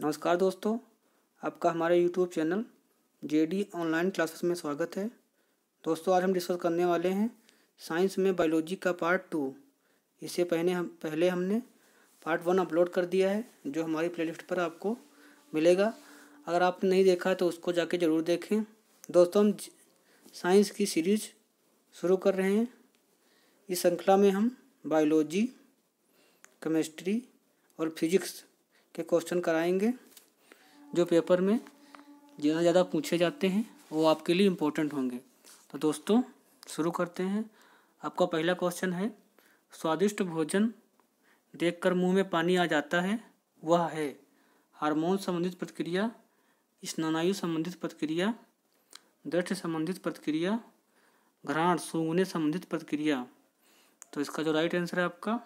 नमस्कार दोस्तों, आपका हमारे YouTube channel JD online classes में स्वागत है। दोस्तों, आज हम डिस्कस करने वाले हैं साइंस में बायोलॉजी का पार्ट 2। इससे पहले हमने पार्ट 1 अपलोड कर दिया है, जो हमारी प्लेलिस्ट पर आपको मिलेगा। अगर आपने नहीं देखा तो उसको जाके ज़रूर देखें। दोस्तों, हम साइंस की सीरीज शुरू कर रहे हैं। इस श्रृंखला में हम बायोलॉजी, केमिस्ट्री और फिजिक्स के क्वेश्चन कराएंगे, जो पेपर में ज़्यादा पूछे जाते हैं, वो आपके लिए इम्पोर्टेंट होंगे। तो दोस्तों, शुरू करते हैं। आपका पहला क्वेश्चन है, स्वादिष्ट भोजन देखकर मुंह में पानी आ जाता है, वह है हार्मोन संबंधित प्रतिक्रिया, स्नायु संबंधित प्रतिक्रिया, दृष्टि संबंधित प्रतिक्रिया, घ्राण सूंघने संबंधित प्रतिक्रिया। तो इसका जो राइट आंसर है आपका,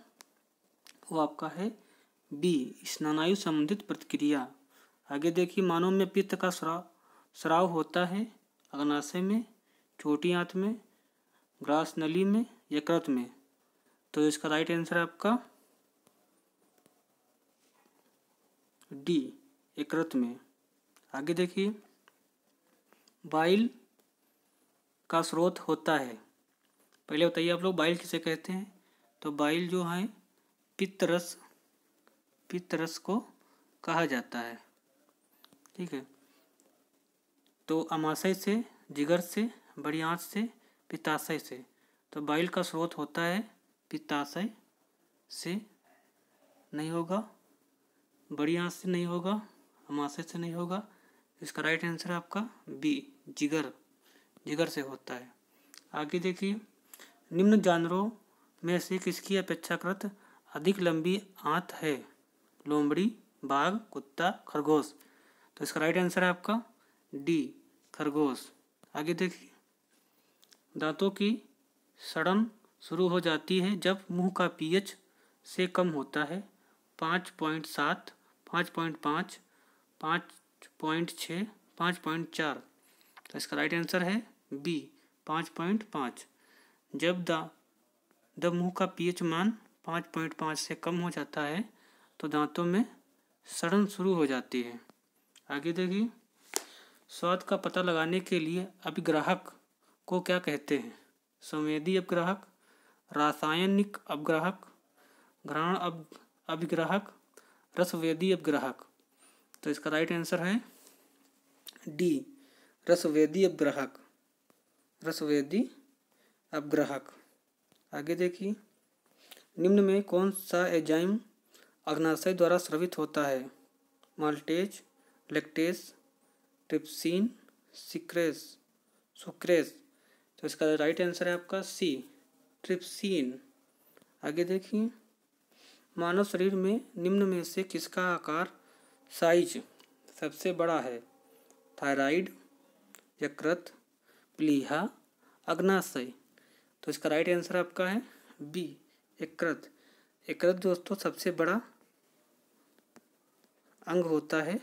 वो आपका है बी, स्नायु संबंधित प्रतिक्रिया। आगे देखिए, मानव में पित्त का स्राव होता है अग्नाशय में, छोटी आंत में, ग्रास नली में, यकृत में। तो इसका राइट आंसर है आपका डी, यकृत में। आगे देखिए, बाइल का स्रोत होता है। पहले बताइए आप लोग, बाइल किसे कहते हैं? तो बाइल जो है पित्त रस को कहा जाता है। ठीक है। तो अमाशय से, जिगर से, बड़ी आंत से, पित्ताशय से। तो बाइल का स्रोत होता है पित्ताशय से, नहीं होगा, बड़ी आंत से नहीं होगा, अमाशय से नहीं होगा। इसका राइट आंसर है आपका बी, जिगर से होता है। आगे देखिए, निम्न जानवरों में से किसकी अपेक्षाकृत अधिक लंबी आंत है? लोमड़ी, बाघ, कुत्ता, खरगोश। तो इसका राइट आंसर है आपका डी, खरगोश। आगे देखिए, दांतों की सड़न शुरू हो जाती है जब मुंह का पीएच से कम होता है 5.7, 5.5, 5.6, 5.4। तो इसका राइट आंसर है बी, 5.5। जब मुंह का पीएच मान 5.5 से कम हो जाता है तो दांतों में सड़न शुरू हो जाती है। आगे देखिए, स्वाद का पता लगाने के लिए अभिग्राहक को क्या कहते हैं? संवेदी अभिग्राहक, रासायनिक अभिग्राहक, घ्राण अभिग्राहक, रसवेदी अभिग्राहक। तो इसका राइट आंसर है डी, रसवेदी अभिग्राहक, रसवेदी अभिग्राहक। आगे देखिए, निम्न में कौन सा एंजाइम अग्नाशय द्वारा स्रावित होता है? Maltase, lactase, trypsin, sucrase. तो इसका राइट आंसर है आपका सी, ट्रिप्सिन। आगे देखिए, मानव शरीर में निम्न में से किसका आकार साइज सबसे बड़ा है? थायराइड, यकृत, प्लीहा, अग्नाशय। तो इसका राइट आंसर आपका है बी, यकृत। यकृत दोस्तों सबसे बड़ा अंग होता है,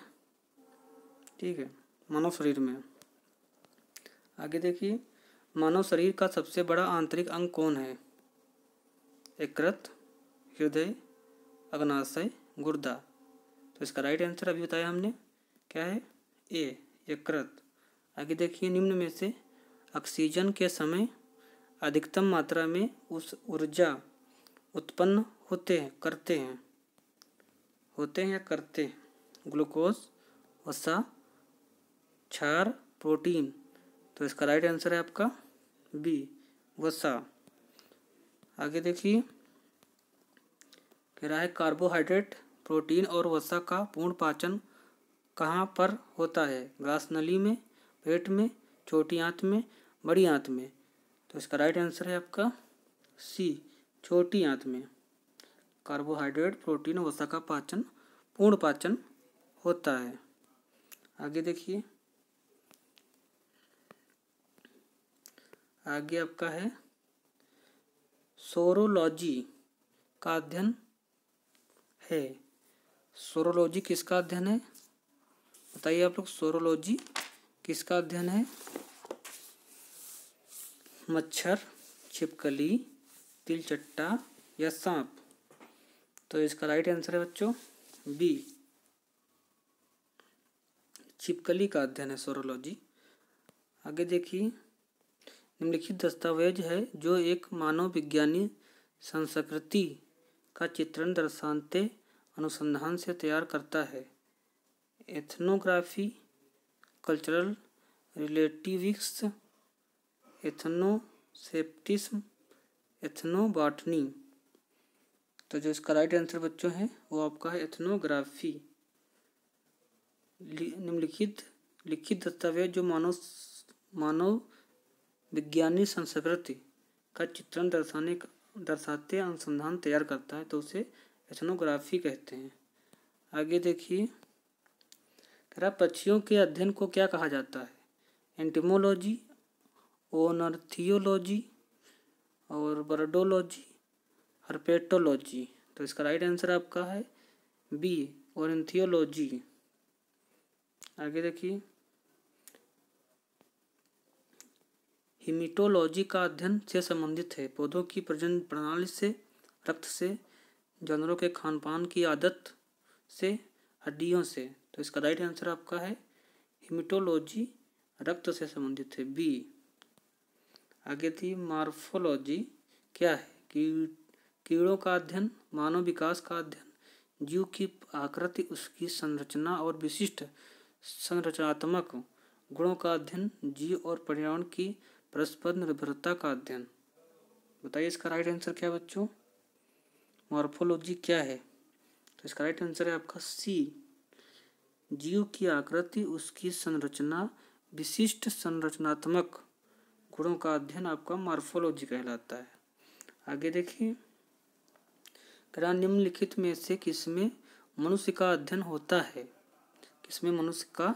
ठीक है, मानव शरीर में। आगे देखिए, मानव शरीर का सबसे बड़ा आंतरिक अंग कौन है? यकृत, हृदय, अग्नाशय, गुर्दा। तो इसका राइट आंसर अभी बताया हमने, क्या है? ए, यकृत। आगे देखिए, निम्न में से ऑक्सीजन के समय अधिकतम मात्रा में उस ऊर्जा उत्पन्न होते हैं या करते हैं? ग्लूकोज, वसा, क्षार, प्रोटीन। तो इसका राइट आंसर है आपका बी, वसा। आगे देखिए, कह रहा है कार्बोहाइड्रेट, प्रोटीन और वसा का पूर्ण पाचन कहाँ पर होता है? ग्रास नली में, पेट में, छोटी आंत में, बड़ी आंत में। तो इसका राइट आंसर है आपका सी, छोटी आंत में। कार्बोहाइड्रेट, प्रोटीन, वसा का पूर्ण पाचन होता है। आगे देखिए, आगे आपका है सोरोलॉजी का अध्ययन है। सोरोलॉजी किसका अध्ययन है? बताइए आप लोग, सोरोलॉजी किसका अध्ययन है? मच्छर, छिपकली, तिलचट्टा या सांप। तो इसका राइट आंसर है बच्चों बी, छिपकली का अध्ययन है स्वरोलॉजी। आगे देखिए, निम्नलिखित दस्तावेज है जो एक मानव विज्ञानी संस्कृति का चित्रण दर्शाते अनुसंधान से तैयार करता है। Ethnography, cultural relativism, ethnocentrism, ethnobotany. तो जो इसका राइट आंसर बच्चों है वो आपका है एथनोग्राफी। निम्नलिखित लिखित दस्तावेज जो मानव विज्ञानी संस्कृति का चित्रण दर्शाते अनुसंधान तैयार करता है तो उसे एथनोग्राफी कहते हैं। आगे देखिए, पक्षियों के अध्ययन को क्या कहा जाता है? एंटिमोलॉजी, ओनर्थियोलॉजी और बर्डोलॉजी, हर्पेटोलॉजी। तो इसका राइट आंसर आपका है बी, ओनर्थियोलॉजी। आगे देखिए, हिमिटोलॉजी का अध्ययन से संबंधित है। पौधों की प्रजनन प्रणाली से, रक्त से, जानवरों के खान पान की आदत से, हड्डियों से। तो इसका राइट आंसर आपका है हिमिटोलॉजी, रक्त से संबंधित है, बी। आगे थी मॉर्फोलॉजी क्या है? कीड़ों का अध्ययन, मानव विकास का अध्ययन, जीव की आकृति, उसकी संरचना और विशिष्ट संरचनात्मक गुणों का अध्ययन, जीव और पर्यावरण की परस्पर निर्भरता का अध्ययन। बताइए इसका राइट आंसर क्या है बच्चों? मॉर्फोलॉजी क्या है? तो इसका राइट आंसर है आपका सी, जीव की आकृति, उसकी संरचना, विशिष्ट संरचनात्मक गुणों का अध्ययन आपका मॉर्फोलॉजी कहलाता है। आगे देखिए, निम्नलिखित में से किसमें मनुष्य का अध्ययन होता है? किसमें मनुष्य का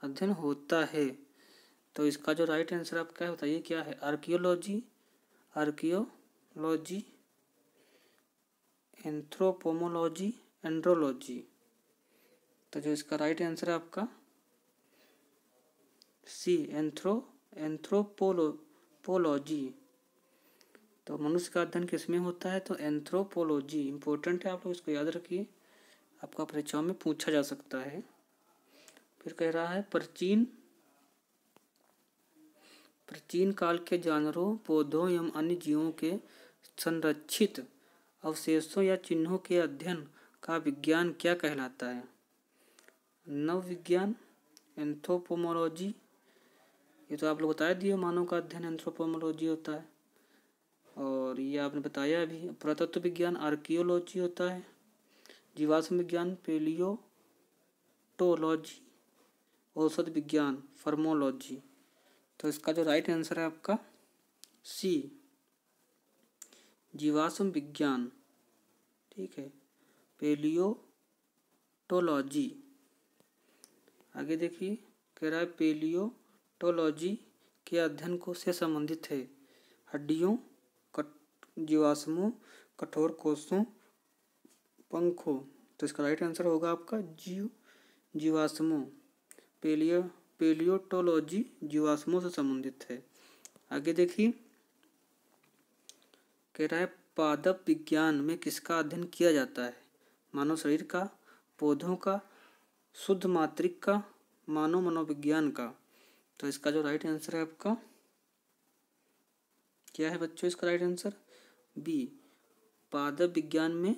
अध्ययन होता है? तो इसका जो राइट आंसर आपका है बताइए क्या है? Archaeology, anthropology, andrology. तो जो इसका राइट आंसर है आपका सी, एंथ्रोपोलॉजी। तो मनुष्य का अध्ययन किसमें होता है? तो एंथ्रोपोलॉजी। इंपॉर्टेंट है, आप लोग इसको याद रखिए, आपका परीक्षाओं में पूछा जा सकता है। फिर कह रहा है प्राचीन काल के जानवरों, पौधों एवं अन्य जीवों के संरक्षित अवशेषों या चिन्हों के अध्ययन का विज्ञान क्या कहलाता है? नव विज्ञान, एंथ्रोपोमोलॉजी। ये तो आप लोग बता दिए, मानव का अध्ययन एंथ्रोपोमोलॉजी होता है, और ये आपने बताया भी। पुरातत्व विज्ञान आर्कियोलॉजी होता है। जीवाश्म विज्ञान पैलियोटोलॉजी। औषध विज्ञान फार्मोलॉजी। तो इसका जो राइट आंसर है आपका सी, जीवाश्म विज्ञान। ठीक है, पैलियोटोलॉजी। आगे देखिए, कह रहा है पैलियोटोलॉजी के अध्ययन को से संबंधित है हड्डियों, जीवाश्मों, कठोर कोषों, पंखों। तो इसका राइट आंसर होगा आपका जीवाश्मों। पैलियोटोलॉजी जीवाश्मों से संबंधित है। आगे देखिए, कह रहा है पादप विज्ञान में किसका अध्ययन किया जाता है? मानव शरीर का, पौधों का, शुद्ध मात्रिक का, मानव मनोविज्ञान का। तो इसका जो राइट आंसर है आपका क्या है बच्चों? इसका राइट आंसर बी, पादप विज्ञान में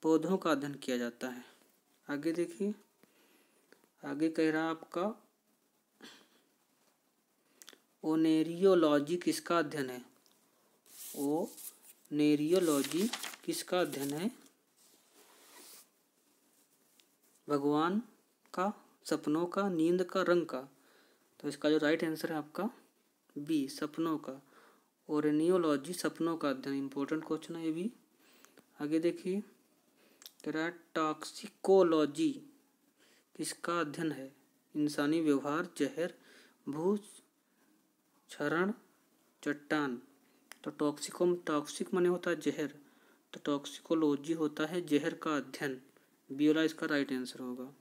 पौधों का अध्ययन किया जाता है। आगे देखिए, आगे कह रहा है आपका ओनेरियोलॉजी किसका अध्ययन है? ओनेरियोलॉजी किसका अध्ययन है? भगवान का, सपनों का, नींद का, रंग का। तो इसका जो राइट आंसर है आपका बी, सपनों का। ओरेनियोलॉजी सपनों का अध्ययन। इंपॉर्टेंट क्वेश्चन है ये भी। आगे देखिए, तेरा टॉक्सिकोलॉजी किसका अध्ययन है? इंसानी व्यवहार, जहर, भूक्षरण, चट्टान। तो टॉक्सिक माने होता है जहर, तो टॉक्सिकोलॉजी होता है जहर का अध्ययन। बी वाला इसका राइट आंसर होगा।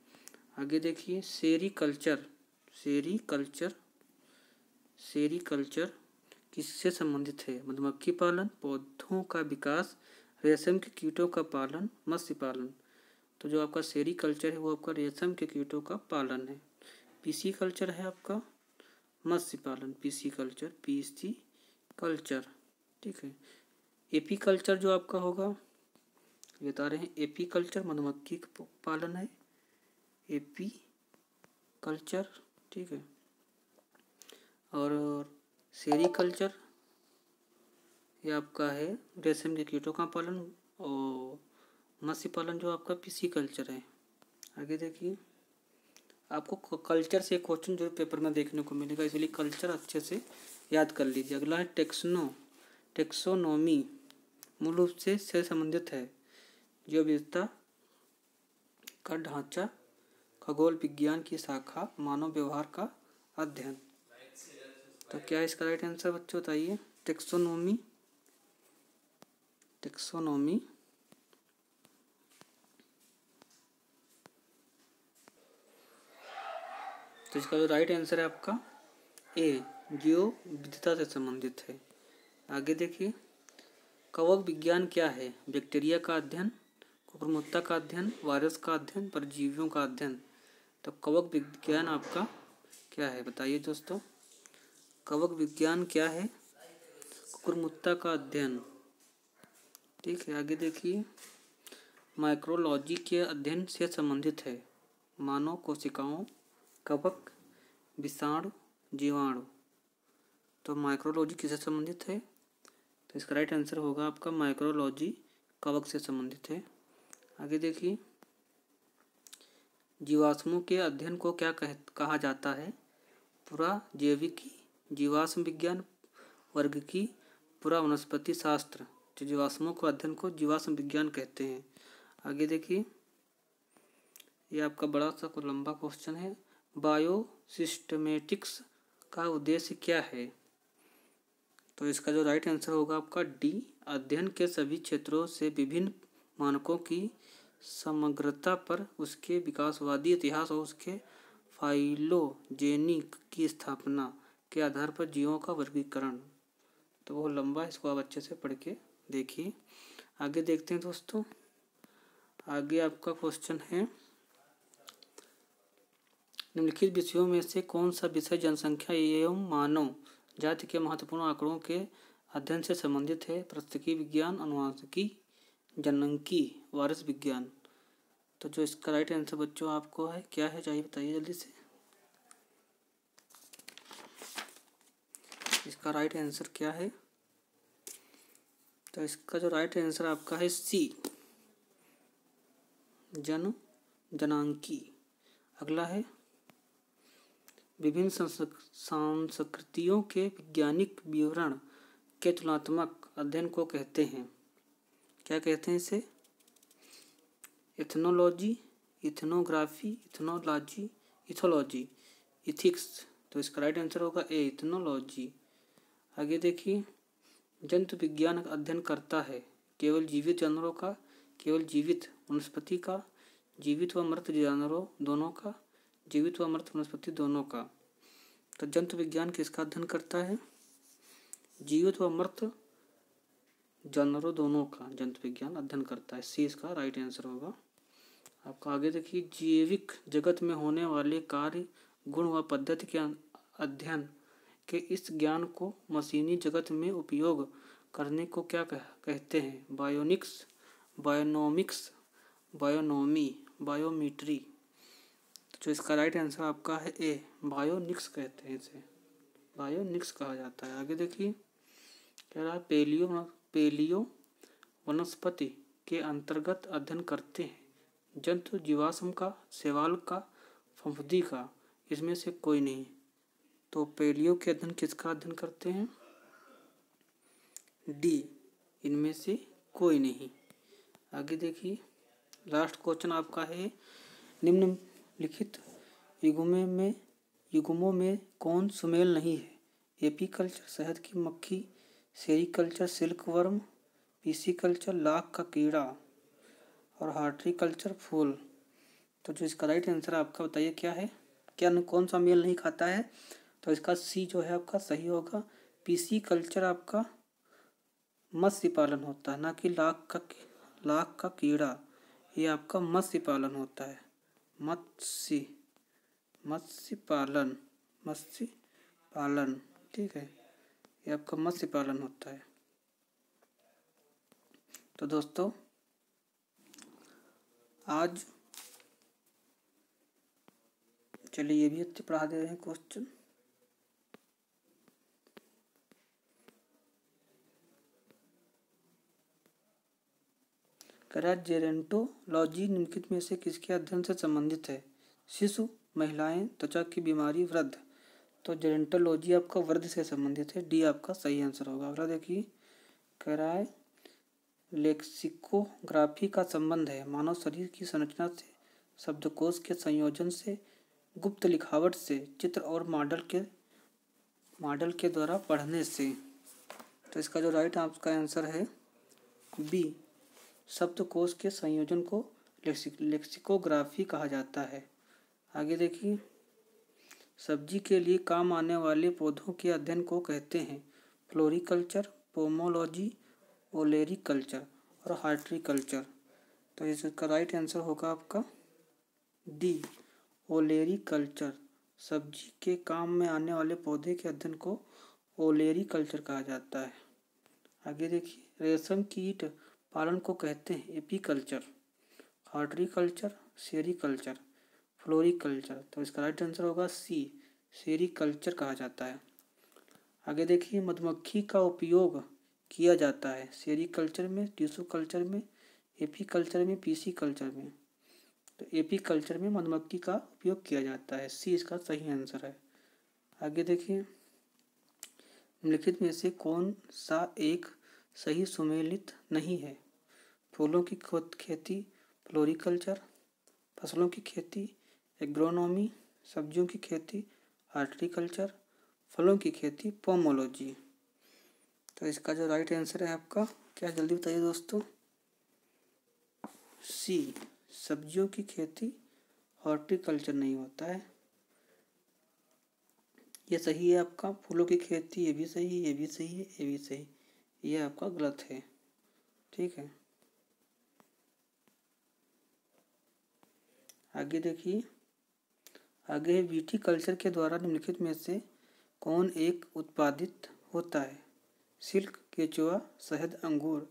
आगे देखिए, सेरीकल्चर किससे संबंधित है? मधुमक्खी पालन, पौधों का विकास, रेशम के कीटों का पालन, मत्स्य पालन। तो जो आपका सेरीकल्चर है वो आपका रेशम के कीटों का पालन है। पीसी कल्चर है आपका मत्स्य पालन, पीसी कल्चर, पीसी कल्चर, ठीक है। एपी कल्चर जो आपका होगा बता रहे हैं, एपी कल्चर मधुमक्खी पालन है, एपी कल्चर, ठीक है। और सेरीकल्चर ये आपका है रेशम के कीटों का पालन, और मत्स्य पालन जो आपका पीसी कल्चर है। आगे देखिए, आपको कल्चर से क्वेश्चन जो पेपर में देखने को मिलेगा, इसलिए कल्चर अच्छे से याद कर लीजिए। अगला है टेक्सोनोमी, मूल रूप से संबंधित है, जो विविधता का ढांचा, खगोल विज्ञान की शाखा, मानव व्यवहार का अध्ययन। तो क्या इसका राइट आंसर बच्चों बताइए? टेक्सोनोमी, टेक्सोनोमी तो इसका जो राइट आंसर है आपका ए, जो विविधता से संबंधित है। आगे देखिए, कवक विज्ञान क्या है? बैक्टीरिया का अध्ययन, कुकुरमुत्ता का अध्ययन, वायरस का अध्ययन, परजीवियों का अध्ययन। तो कवक विज्ञान आपका क्या है बताइए दोस्तों? कवक विज्ञान क्या है? कुकुरमुत्ता का अध्ययन, ठीक है। आगे देखिए, माइक्रोलॉजी के अध्ययन से संबंधित है, मानव कोशिकाओं, कवक, विषाणु, जीवाणु। तो माइक्रोलॉजी किससे संबंधित है? तो इसका राइट आंसर होगा आपका माइक्रोलॉजी कवक से संबंधित है। आगे देखिए, जीवाश्मों के अध्ययन को क्या कहा जाता है? पुराजैविकी, जीवाश्म विज्ञान, वर्गिकी, पुरा वनस्पति शास्त्र। तो जीवाश्मों के अध्ययन को जीवाश्म विज्ञान कहते हैं। आगे देखिए, ये आपका बड़ा सा को लंबा क्वेश्चन है, बायोसिस्टमेटिक्स का उद्देश्य क्या है? तो इसका जो राइट आंसर होगा आपका डी, अध्ययन के सभी क्षेत्रों से विभिन्न मानकों की समग्रता पर उसके विकासवादी इतिहास और उसके फाइलोजेनी की स्थापना के आधार पर जीवों का वर्गीकरण। तो वो लंबा, इसको आप अच्छे से पढ़ के देखिए। आगे देखते हैं दोस्तों, आगे आपका क्वेश्चन है, निम्नलिखित विषयों में से कौन सा विषय जनसंख्या एवं मानव जाति के महत्वपूर्ण आंकड़ों के अध्ययन से संबंधित है? पारिस्थितिकी विज्ञान, अनुवांशिकी, जननांगी, वायरस विज्ञान। तो जो इसका राइट आंसर बच्चों आपको है क्या है, चाहिए बताइए जल्दी से। इसका राइट आंसर क्या है? तो इसका जो राइट आंसर आपका है सी, जननांगी। अगला है, विभिन्न संस्कृतियों के वैज्ञानिक विवरण के तुलनात्मक अध्ययन को कहते हैं, क्या कहते हैं इसे? Ethnology, ethnography, ethnology, ethology, ethics. तो इसका राइट आंसर होगा ए, इथनोलॉजी। आगे देखिए, जंतु विज्ञान अध्ययन करता है केवल जीवित जानवरों का, केवल जीवित वनस्पति का, जीवित व मृत जानवरों दोनों का, जीवित व मृत वनस्पति दोनों का। तो जंतु विज्ञान किसका अध्ययन करता है? जीवित व मृत जानवरों दोनों का जंतु विज्ञान अध्ययन करता है। सी इसका राइट आंसर होगा आपका। आगे देखिए, जैविक जगत में होने वाले कार्य, गुण व पद्धति के अध्ययन के इस ज्ञान को मशीनी जगत में उपयोग करने को क्या कहते हैं? Bionics, bionomics, बायोनोमी, biometry. तो जो इसका राइट आंसर आपका है ए, बायोनिक्स कहते हैं इसे, बायोनिक्स कहा जाता है। आगे देखिए, कह रहा है पेलियो वनस्पति के अंतर्गत अध्ययन करते हैं जंतु, जीवाश्म का, शैवाल का, फफूंदी का, इसमें से कोई नहीं। तो पेलियो के अध्ययन किसका अध्ययन करते हैं? डी, इनमें से कोई नहीं। आगे देखिए, लास्ट क्वेश्चन आपका है, निम्नलिखित युग्मों में कौन सुमेल नहीं है? एपीकल्चर शहद की मक्खी, सेरीकल्चर सिल्कवर्म, पीसीकल्चर लाख का कीड़ा, और हार्टिकल्चर फूल। तो जो इसका राइट आंसर आपका बताइए क्या है, क्या कौन सा मेल नहीं खाता है? तो इसका सी जो है आपका सही होगा। पीसीकल्चर आपका मत्स्य पालन होता है, ना कि लाख का कीड़ा, ये आपका मत्स्य पालन होता है, मत्स्य पालन, मत्स्य पालन, ठीक है, ये आपका मत्स्य पालन होता है। तो दोस्तों आज चलिए ये भी अच्छे पढ़ा दे रहे हैं क्वेश्चन। जेरोंटोलॉजी निम्नलिखित में से किसके अध्ययन से संबंधित है? शिशु, महिलाएं, त्वचा की बीमारी, वृद्ध। तो जेरोंटोलॉजी आपका वृद्ध से संबंधित है, डी आपका सही आंसर होगा। अगला देखिए, कह रहा है लेक्सिकोग्राफी का संबंध है मानव शरीर की संरचना से, शब्दकोश के संयोजन से, गुप्त लिखावट से, चित्र और मॉडल के द्वारा पढ़ने से। तो इसका जो राइट आपका आंसर है बी, शब्दकोश के संयोजन को लेक्सिकोग्राफी कहा जाता है। आगे देखिए, सब्जी के लिए काम आने वाले पौधों के अध्ययन को कहते हैं फ्लोरिकल्चर, पोमोलॉजी, ओलेरीकल्चर और हार्टिकल्चर। तो इसका राइट आंसर होगा आपका डी, ओलेरीकल्चर। सब्जी के काम में आने वाले पौधे के अध्ययन को ओलेरीकल्चर कहा जाता है। आगे देखिए, रेशम कीट पालन को कहते हैं एपीकल्चर, हार्टिकल्चर, सेरीकल्चर, फ्लोरिकल्चर। तो इसका राइट आंसर होगा सी, सेरीकल्चर कहा जाता है। आगे देखिए, मधुमक्खी का उपयोग किया जाता है सेरीकल्चर में, टिश्यू कल्चर में, एपीकल्चर में, पीसी कल्चर में। तो एपीकल्चर में मधुमक्खी का उपयोग किया जाता है, सी इसका सही आंसर है। आगे देखिए, निम्नलिखित में से कौन सा एक सही सुमेलित नहीं है? फूलों की खेती फ्लोरिकल्चर, फसलों की खेती एग्रोनॉमी, सब्जियों की खेती हार्टिकल्चर, फलों की खेती पोमोलॉजी। तो इसका जो राइट आंसर है आपका क्या, जल्दी बताइए दोस्तों? सी, सब्जियों की खेती हॉर्टिकल्चर नहीं होता है, ये सही है आपका। फूलों की खेती ये भी सही, ये भी सही है, ये भी सही, ये आपका गलत है, ठीक है। आगे देखिए, आगे है विटीकल्चर के द्वारा निम्नलिखित में से कौन एक उत्पादित होता है? सिल्क, केचुआ, शहद, अंगूर।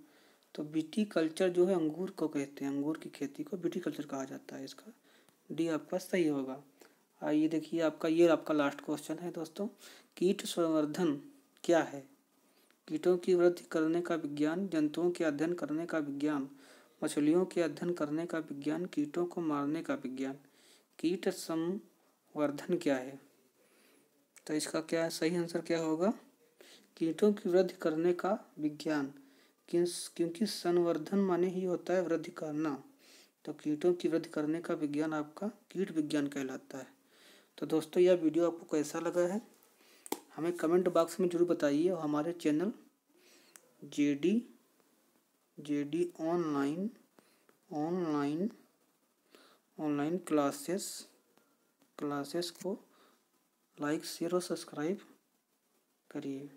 तो विटीकल्चर जो है अंगूर को कहते हैं, अंगूर की खेती को विटीकल्चर कहा जाता है, इसका डी आपका सही होगा। आइए देखिए, आपका लास्ट क्वेश्चन है दोस्तों, कीट संवर्धन क्या है? कीटों की वृद्धि करने का विज्ञान, जंतुओं के अध्ययन करने का विज्ञान, मछलियों के अध्ययन करने का विज्ञान, कीटों को मारने का विज्ञान। कीट संवर्धन क्या है? तो इसका क्या सही आंसर क्या होगा? कीटों की वृद्धि करने का विज्ञान, क्योंकि संवर्धन माने ही होता है वृद्धि करना। तो कीटों की वृद्धि करने का विज्ञान आपका कीट विज्ञान कहलाता है। तो दोस्तों यह वीडियो आपको कैसा लगा है हमें कमेंट बॉक्स में जरूर बताइए, और हमारे चैनल जेडी ऑनलाइन क्लासेस को लाइक शेयर और सब्सक्राइब करिए,